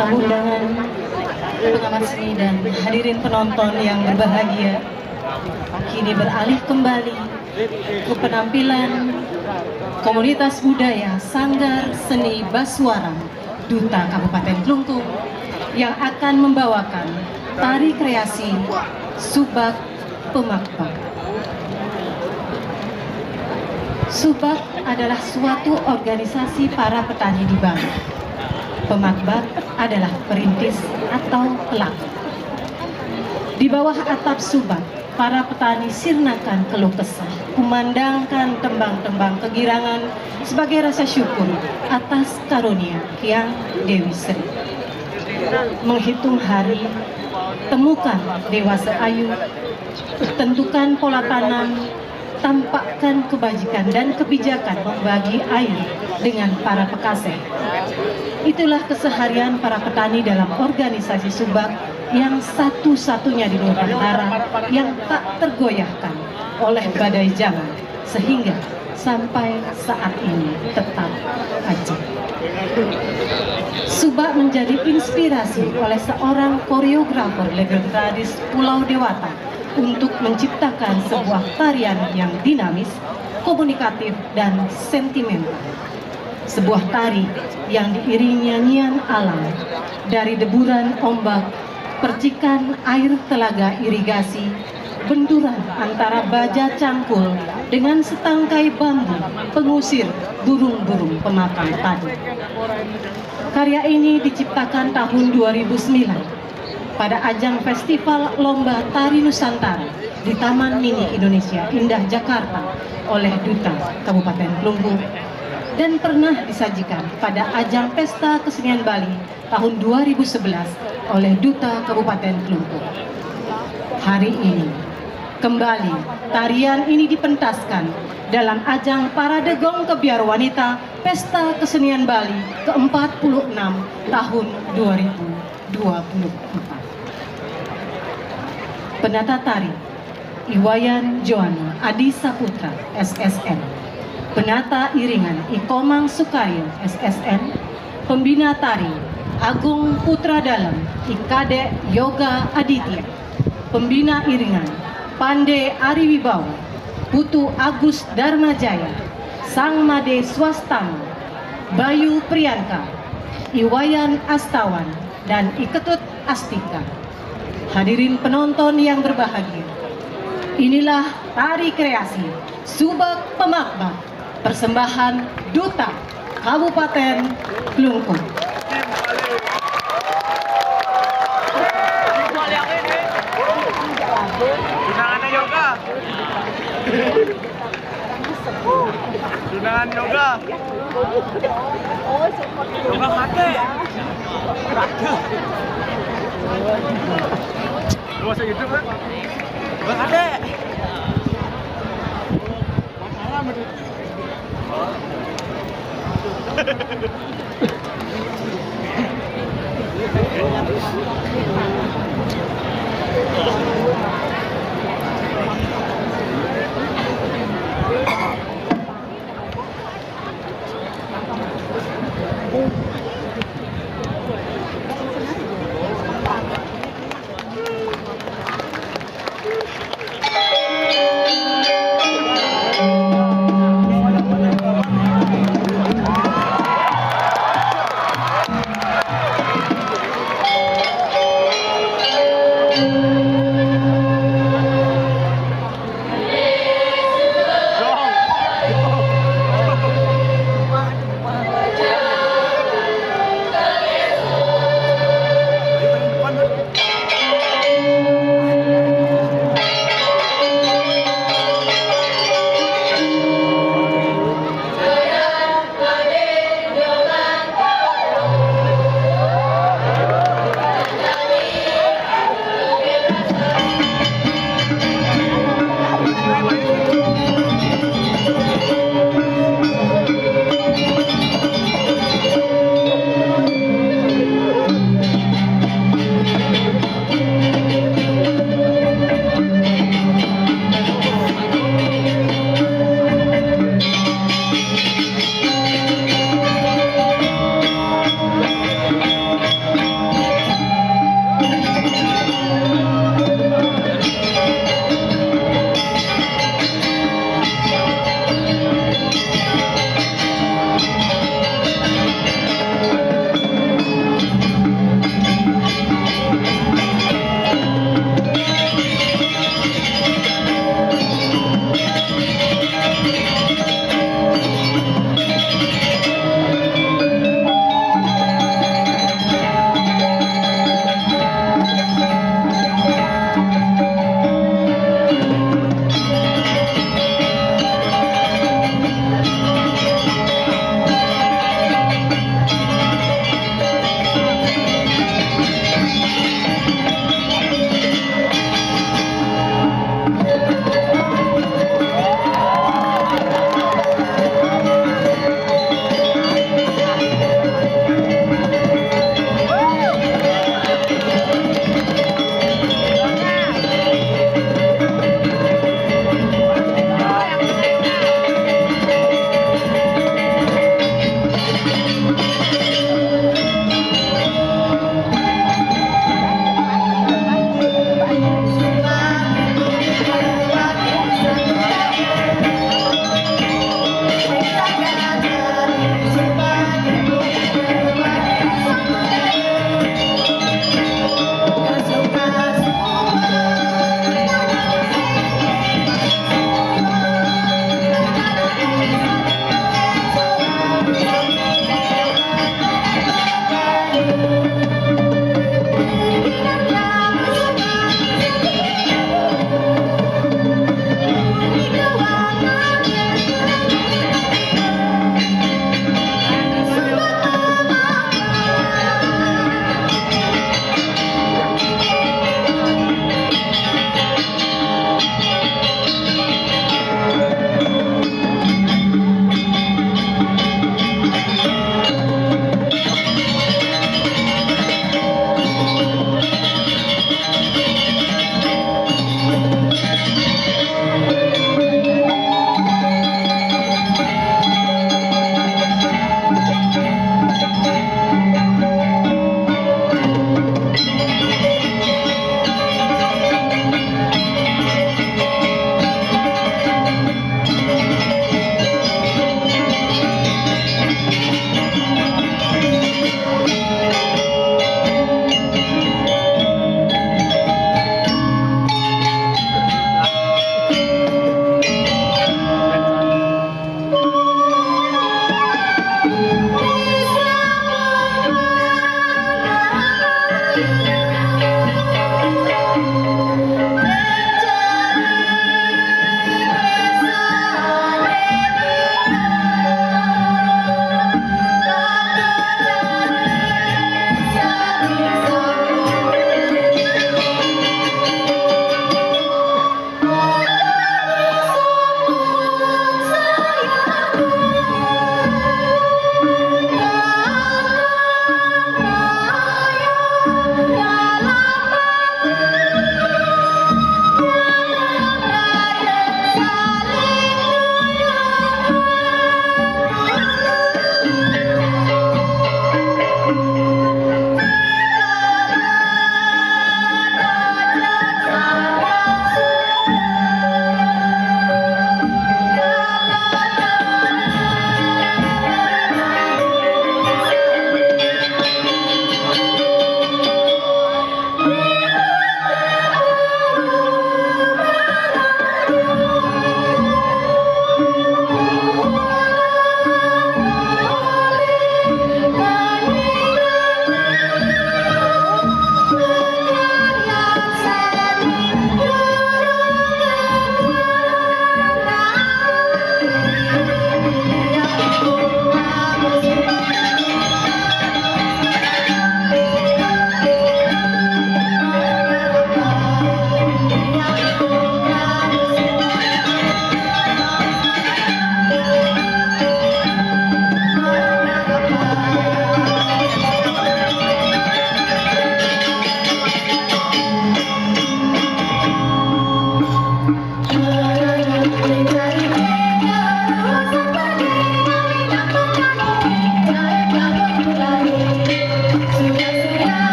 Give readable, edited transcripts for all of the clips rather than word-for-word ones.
tamu undangan, pengamat seni dan hadirin penonton yang berbahagia, kini beralih kembali ke penampilan komunitas budaya Sanggar Seni Basuarang Duta Kabupaten Klungkung yang akan membawakan tari kreasi Subak Pemakbak. Subak adalah suatu organisasi para petani di Bali. Pemakbak adalah perintis atau pelaku. Di bawah atap Subak, para petani sirnakan keluh kesah, kumandangkan tembang-tembang kegirangan sebagai rasa syukur atas karunia Hyang Dewi Sri. Menghitung hari, temukan dewasa ayu, tentukan pola tanam, tampakkan kebajikan dan kebijakan membagi air dengan para pekasih. Itulah keseharian para petani dalam organisasi Subak yang satu-satunya di Nusantara yang tak tergoyahkan oleh badai zaman sehingga sampai saat ini tetap ada. Subak menjadi inspirasi oleh seorang koreografer legendaris Pulau Dewata untuk menciptakan sebuah tarian yang dinamis, komunikatif, dan sentimental. Sebuah tari yang diiringi nyanyian alam dari deburan ombak, percikan air telaga irigasi, benturan antara baja cangkul dengan setangkai bambu pengusir burung-burung pemakan padi. Karya ini diciptakan tahun 2009 pada ajang Festival Lomba Tari Nusantara di Taman Mini Indonesia Indah Jakarta oleh Duta Kabupaten Klungkung dan pernah disajikan pada ajang Pesta Kesenian Bali tahun 2011 oleh Duta Kabupaten Klungkung. Hari ini kembali tarian ini dipentaskan dalam ajang Parade Gong Kebiar Wanita Pesta Kesenian Bali ke-46 tahun 2024. Penata tari Iwayan Joana Adi Saputra SSN, penata iringan Ikomang Sukayo SSN, pembina tari Agung Putra Dalam Ikade Yoga Aditya, pembina iringan Pande Ariwibawa Putu Agus Dharmajaya, Sang Made Swastama, Bayu Priyanka, Iwayan Astawan, dan Iketut Astika. Hadirin penonton yang berbahagia, inilah tari kreasi Subak Pemakbak, persembahan Duta Kabupaten Klungkung. Tunangan yoga. Tunangan yoga. Yoga kate. Lu masih gitu kan? Yoga kate.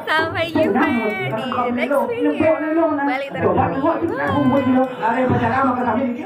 Sampai jumpa di next video. Balik terus.